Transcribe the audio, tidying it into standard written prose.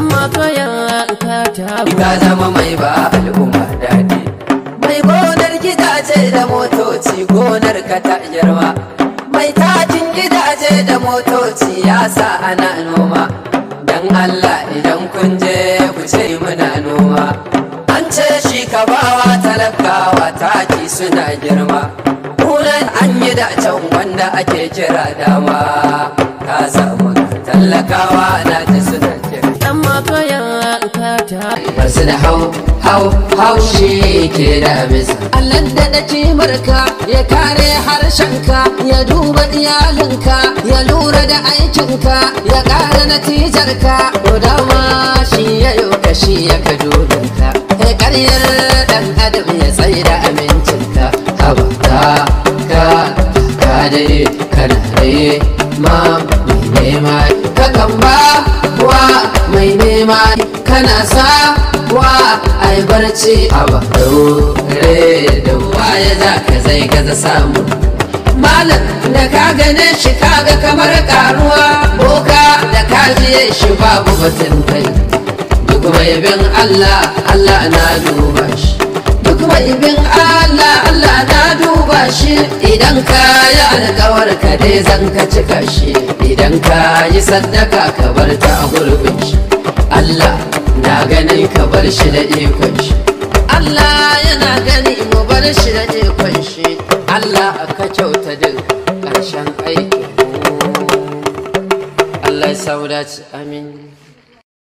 amma kayan ka zama mai ba al'umma daɗi, mai gonar gidaje da motoci, gonar ka ta girma, mai takin gidaje da motoci ya sa ana noma. Dan Allah idan kun je ku ce muna noma, an ce shi ka bawa talakawa taki suna girma. Kunan an yi dacen wanda ake kira dama, ka samu talakawa na ji suna kira amma kayan basu da haushi ke da misa. Allah da ɗaki marka ya kare harshenka, ya duba iyalinka, ya lura da aikinka, ya ƙara natijarka. To dama shi ya yi kashi ya ka dubinka, ya ƙaryar ɗan adam ya tsaye da amincinka. Haba ka dai kana dai ma mai nema, Kakan ba wa mai nema, kana sa wa ai barci. Haba daure da waye za ka zai gaza samu. malam da ka gane shi kaga kamar karuwa, Boka da ka jiye shi babu batun kai, duk mai bin Allah Allah na duba shi, duk mai bin Allah Allah na duba shi. idan ka yi alkawar ka dai zan ka cika shi, idan ka yi sadaka ka bar ta a gurbin shi. Allah na ganin ka bar shi da ikon shi, Allah yana gani mu bar shi da ikon shi. Allah ka kyauta duk ƙarshen aikin. Allah ya saudaci, amin.